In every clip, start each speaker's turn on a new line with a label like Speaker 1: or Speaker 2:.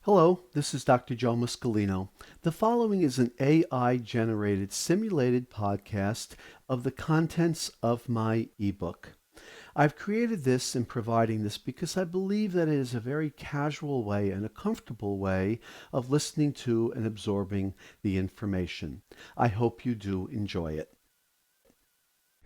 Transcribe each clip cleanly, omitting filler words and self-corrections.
Speaker 1: Hello, this is Dr. Joe Muscolino. The following is an AI-generated simulated podcast of the contents of my ebook. I've created this and providing this because I believe that it is a very casual way and a comfortable way of listening to and absorbing the information. I hope you do enjoy it.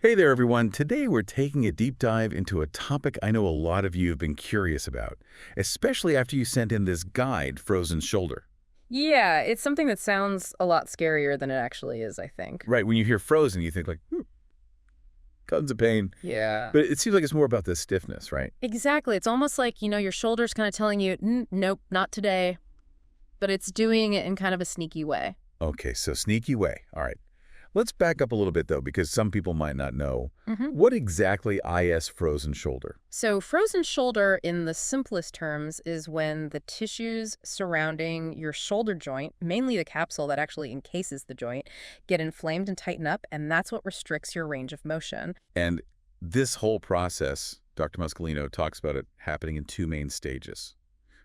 Speaker 2: Hey there, everyone. Today we're taking a deep dive into a topic I know a lot of you have been curious about, especially after you sent in this guide, Frozen Shoulder.
Speaker 3: Yeah, it's something that sounds a lot scarier than it actually is, I think.
Speaker 2: Right, when you hear frozen, you think like, tons of pain.
Speaker 3: Yeah.
Speaker 2: But it seems like it's more about the stiffness, right?
Speaker 3: Exactly. It's almost like, your shoulder's kind of telling you, nope, not today. But it's doing it in kind of a sneaky way.
Speaker 2: Okay, so sneaky way. All right. Let's back up a little bit, though, because some people might not know.
Speaker 3: Mm-hmm.
Speaker 2: What exactly is frozen shoulder?
Speaker 3: So frozen shoulder, in the simplest terms, is when the tissues surrounding your shoulder joint, mainly the capsule that actually encases the joint, get inflamed and tighten up, and that's what restricts your range of motion.
Speaker 2: And this whole process, Dr. Muscolino talks about it happening in two main stages.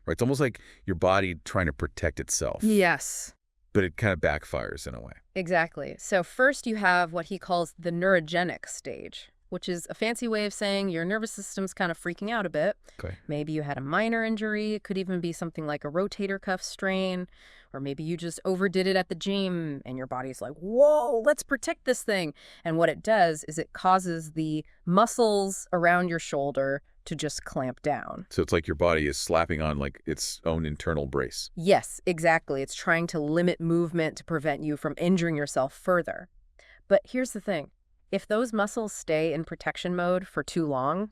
Speaker 2: Right? It's almost like your body trying to protect itself.
Speaker 3: Yes.
Speaker 2: But it kind of backfires in a way.
Speaker 3: Exactly. So first you have what he calls the neurogenic stage, which is a fancy way of saying your nervous system's kind of freaking out a bit.
Speaker 2: Okay.
Speaker 3: Maybe you had a minor injury. It could even be something like a rotator cuff strain, or maybe you just overdid it at the gym and your body's like, whoa, let's protect this thing. And what it does is it causes the muscles around your shoulder to just clamp down.
Speaker 2: So it's like your body is slapping on like its own internal brace.
Speaker 3: Yes, exactly. It's trying to limit movement to prevent you from injuring yourself further. But here's the thing. If those muscles stay in protection mode for too long,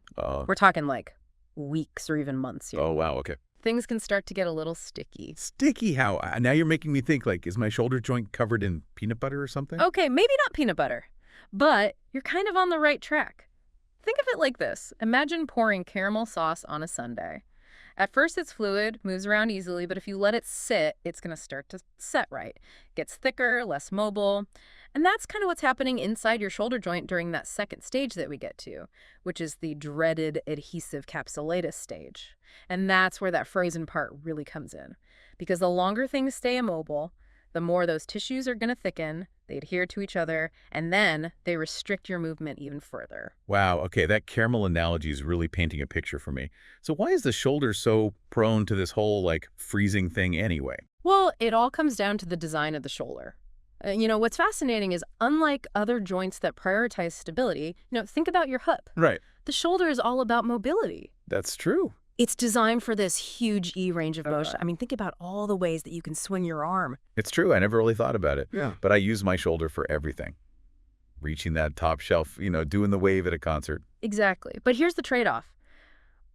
Speaker 3: we're talking like weeks or even months here.
Speaker 2: Oh, wow. Okay.
Speaker 3: Things can start to get a little sticky.
Speaker 2: Sticky how? Now you're making me think, like, is my shoulder joint covered in peanut butter or something?
Speaker 3: Okay, maybe not peanut butter, but you're kind of on the right track. Think of it like this. Imagine pouring caramel sauce on a sundae. At first it's fluid, moves around easily, but if you let it sit, it's going to start to set right. It gets thicker, less mobile. And that's kind of what's happening inside your shoulder joint during that second stage that we get to, which is the dreaded adhesive capsulitis stage. And that's where that frozen part really comes in. Because the longer things stay immobile, the more those tissues are going to thicken, they adhere to each other, and then they restrict your movement even further.
Speaker 2: Wow. Okay, that caramel analogy is really painting a picture for me. So why is the shoulder so prone to this whole, like, freezing thing anyway?
Speaker 3: Well, it all comes down to the design of the shoulder. What's fascinating is unlike other joints that prioritize stability, think about your hip.
Speaker 2: Right.
Speaker 3: The shoulder is all about mobility.
Speaker 2: That's true.
Speaker 3: It's designed for this huge E range of motion. I mean, think about all the ways that you can swing your arm.
Speaker 2: It's true. I never really thought about it.
Speaker 1: Yeah.
Speaker 2: But I use my shoulder for everything. Reaching that top shelf, doing the wave at a concert.
Speaker 3: Exactly. But here's the trade-off.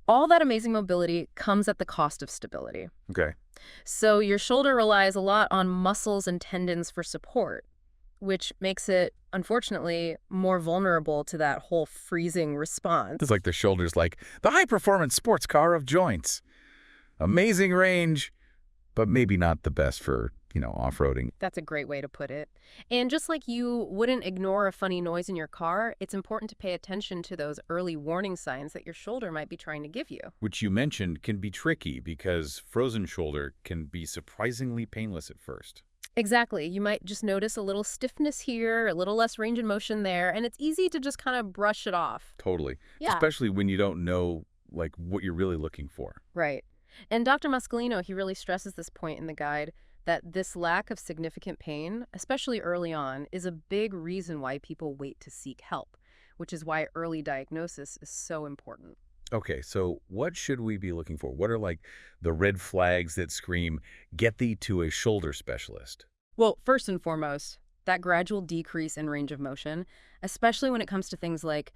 Speaker 3: All that amazing mobility comes at the cost of stability.
Speaker 2: Okay.
Speaker 3: So your shoulder relies a lot on muscles and tendons for support, which makes it, unfortunately, more vulnerable to that whole freezing response.
Speaker 2: It's like the shoulder's like the high-performance sports car of joints. Amazing range, but maybe not the best for, off-roading.
Speaker 3: That's a great way to put it. And just like you wouldn't ignore a funny noise in your car, it's important to pay attention to those early warning signs that your shoulder might be trying to give you.
Speaker 2: Which you mentioned can be tricky because frozen shoulder can be surprisingly painless at first.
Speaker 3: Exactly. You might just notice a little stiffness here, a little less range of motion there, and it's easy to just kind of brush it off.
Speaker 2: Totally.
Speaker 3: Yeah.
Speaker 2: Especially when you don't know, like, what you're really looking for.
Speaker 3: Right. And Dr. Muscolino, he really stresses this point in the guide, that this lack of significant pain, especially early on, is a big reason why people wait to seek help, which is why early diagnosis is so important.
Speaker 2: Okay, so what should we be looking for? What are, like, the red flags that scream, get thee to a shoulder specialist?
Speaker 3: Well, first and foremost, that gradual decrease in range of motion, especially when it comes to things like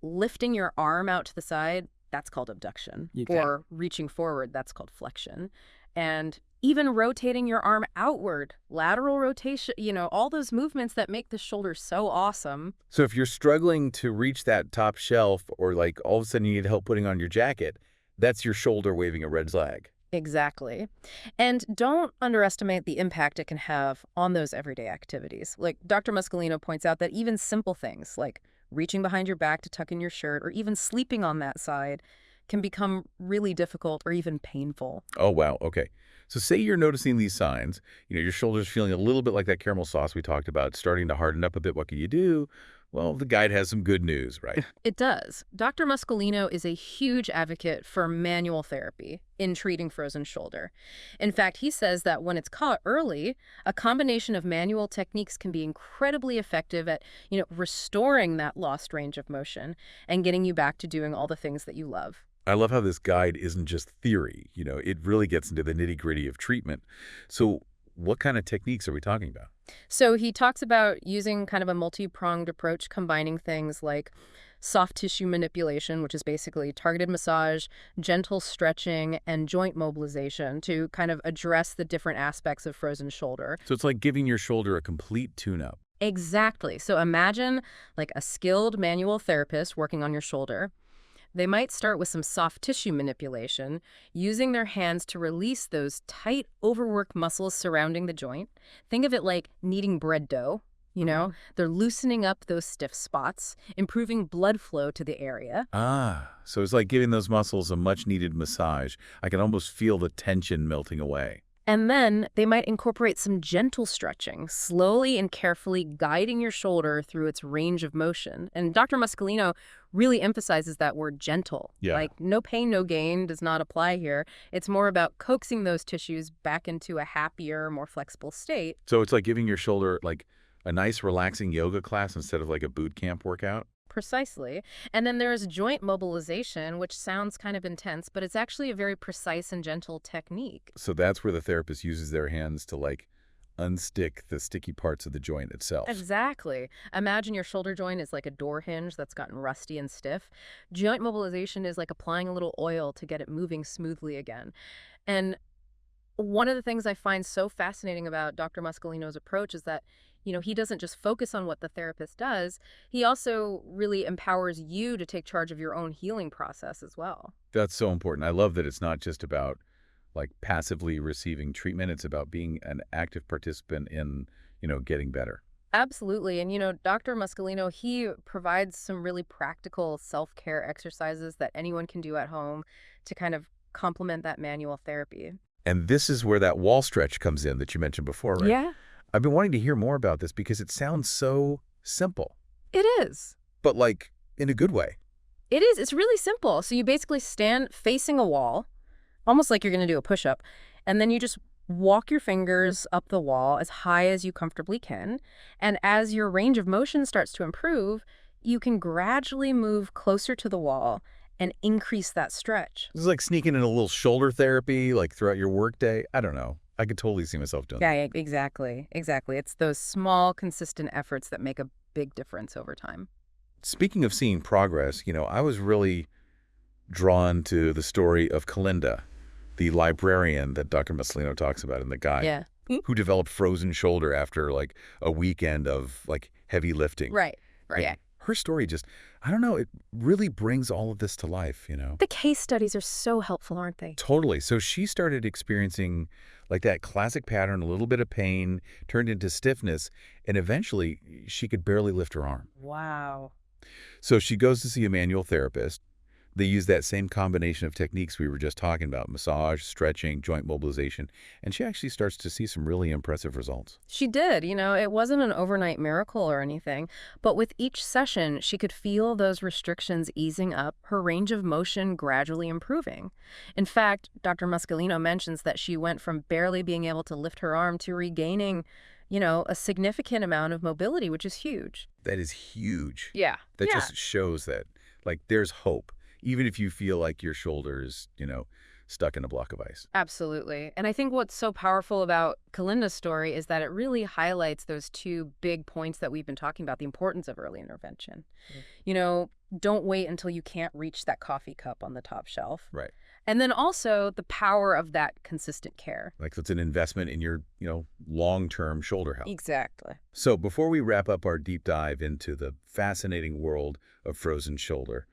Speaker 3: lifting your arm out to the side, that's called abduction.
Speaker 1: Okay.
Speaker 3: Or reaching forward, that's called flexion. And even rotating your arm outward, lateral rotation, all those movements that make the shoulder so awesome.
Speaker 2: So if you're struggling to reach that top shelf or, like, all of a sudden you need help putting on your jacket, that's your shoulder waving a red flag.
Speaker 3: Exactly. And don't underestimate the impact it can have on those everyday activities. Like Dr. Muscolino points out that even simple things like reaching behind your back to tuck in your shirt or even sleeping on that side can become really difficult or even painful.
Speaker 2: Oh, wow. Okay. So say you're noticing these signs, your shoulder's feeling a little bit like that caramel sauce we talked about, starting to harden up a bit. What can you do? Well, the guide has some good news, right?
Speaker 3: It does. Dr. Muscolino is a huge advocate for manual therapy in treating frozen shoulder. In fact, he says that when it's caught early, a combination of manual techniques can be incredibly effective at, restoring that lost range of motion and getting you back to doing all the things that you love.
Speaker 2: I love how this guide isn't just theory. It really gets into the nitty-gritty of treatment. So what kind of techniques are we talking about?
Speaker 3: So he talks about using kind of a multi-pronged approach, combining things like soft tissue manipulation, which is basically targeted massage, gentle stretching, and joint mobilization to kind of address the different aspects of frozen shoulder.
Speaker 2: So it's like giving your shoulder a complete tune-up.
Speaker 3: Exactly. So imagine like a skilled manual therapist working on your shoulder. They might start with some soft tissue manipulation, using their hands to release those tight, overworked muscles surrounding the joint. Think of it like kneading bread dough, They're loosening up those stiff spots, improving blood flow to the area.
Speaker 2: So it's like giving those muscles a much-needed massage. I can almost feel the tension melting away.
Speaker 3: And then they might incorporate some gentle stretching, slowly and carefully guiding your shoulder through its range of motion. And Dr. Muscolino really emphasizes that word gentle.
Speaker 2: Yeah.
Speaker 3: Like no pain, no gain does not apply here. It's more about coaxing those tissues back into a happier, more flexible state.
Speaker 2: So it's like giving your shoulder like a nice relaxing yoga class instead of like a boot camp workout?
Speaker 3: Precisely. And then there's joint mobilization, which sounds kind of intense, but it's actually a very precise and gentle technique.
Speaker 2: So that's where the therapist uses their hands to like unstick the sticky parts of the joint itself.
Speaker 3: Exactly. Imagine your shoulder joint is like a door hinge that's gotten rusty and stiff. Joint mobilization is like applying a little oil to get it moving smoothly again. And one of the things I find so fascinating about Dr. Muscolino's approach is that he doesn't just focus on what the therapist does. He also really empowers you to take charge of your own healing process as well.
Speaker 2: That's so important. I love that it's not just about like passively receiving treatment. It's about being an active participant in, getting better.
Speaker 3: Absolutely. And, Dr. Muscolino, he provides some really practical self-care exercises that anyone can do at home to kind of complement that manual therapy.
Speaker 2: And this is where that wall stretch comes in that you mentioned before, right?
Speaker 3: Yeah.
Speaker 2: I've been wanting to hear more about this because it sounds so simple,
Speaker 3: It is.
Speaker 2: but like in a good way.
Speaker 3: It is. It's really simple. So you basically stand facing a wall, almost like you're going to do a push-up, and then you just walk your fingers up the wall as high as you comfortably can. And as your range of motion starts to improve, you can gradually move closer to the wall and increase that stretch.
Speaker 2: This is like sneaking in a little shoulder therapy like throughout your workday. I don't know. I could totally see myself doing that.
Speaker 3: Yeah, exactly. Exactly. It's those small, consistent efforts that make a big difference over time.
Speaker 2: Speaking of seeing progress, I was really drawn to the story of Kalinda, the librarian that Dr. Muscolino talks about in the guide,
Speaker 3: Yeah.
Speaker 2: who developed frozen shoulder after like a weekend of like heavy lifting.
Speaker 3: Right.
Speaker 2: And
Speaker 3: Yeah.
Speaker 2: her story just, I don't know, it really brings all of this to life,
Speaker 3: The case studies are so helpful, aren't they?
Speaker 2: Totally. So she started experiencing like that classic pattern, a little bit of pain, turned into stiffness, and eventually she could barely lift her arm.
Speaker 3: Wow.
Speaker 2: So she goes to see a manual therapist. They use that same combination of techniques we were just talking about, massage, stretching, joint mobilization, and she actually starts to see some really impressive results.
Speaker 3: She did. It wasn't an overnight miracle or anything, but with each session, she could feel those restrictions easing up, her range of motion gradually improving. In fact, Dr. Muscolino mentions that she went from barely being able to lift her arm to regaining, a significant amount of mobility, which is huge.
Speaker 2: That is huge.
Speaker 3: Yeah.
Speaker 2: That just shows that, like, there's hope, even if you feel like your shoulder is, stuck in a block of ice.
Speaker 3: Absolutely. And I think what's so powerful about Kalinda's story is that it really highlights those two big points that we've been talking about, the importance of early intervention. Don't wait until you can't reach that coffee cup on the top shelf.
Speaker 2: Right.
Speaker 3: And then also the power of that consistent care.
Speaker 2: Like it's an investment in your, long-term shoulder health.
Speaker 3: Exactly.
Speaker 2: So before we wrap up our deep dive into the fascinating world of frozen shoulder,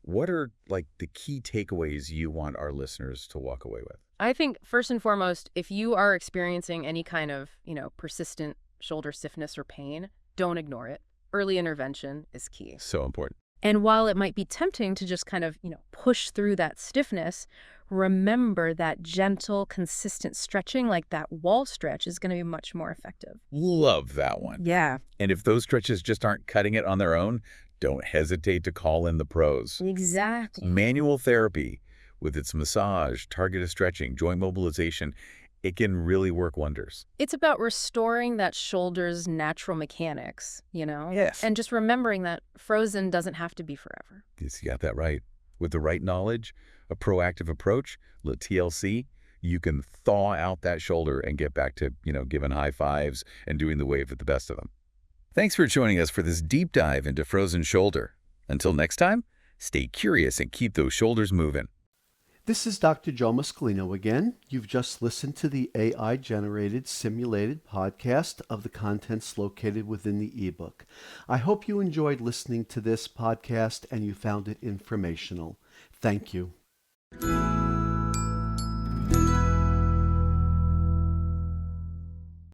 Speaker 2: what are like the key takeaways you want our listeners to walk away with?
Speaker 3: I think first and foremost, if you are experiencing any kind of, persistent shoulder stiffness or pain, don't ignore it. Early intervention is key.
Speaker 2: So important.
Speaker 3: And while it might be tempting to just kind of, push through that stiffness, remember that gentle, consistent stretching, like that wall stretch, is going to be much more effective.
Speaker 2: Love that one.
Speaker 3: Yeah,
Speaker 2: And if those stretches just aren't cutting it on their own, don't hesitate to call in the pros.
Speaker 3: exactly.
Speaker 2: Manual therapy, with its massage, targeted stretching, joint mobilization, it can really work wonders.
Speaker 3: It's about restoring that shoulder's natural mechanics,
Speaker 2: Yes.
Speaker 3: And just remembering that frozen doesn't have to be forever.
Speaker 2: Yes, you got that right. With the right knowledge, a proactive approach, TLC, you can thaw out that shoulder and get back to, giving high fives and doing the wave at the best of them. Thanks for joining us for this deep dive into frozen shoulder. Until next time, stay curious and keep those shoulders moving.
Speaker 1: This is Dr. Joe Muscolino again. You've just listened to the AI-generated simulated podcast of the contents located within the ebook. I hope you enjoyed listening to this podcast and you found it informational. Thank you.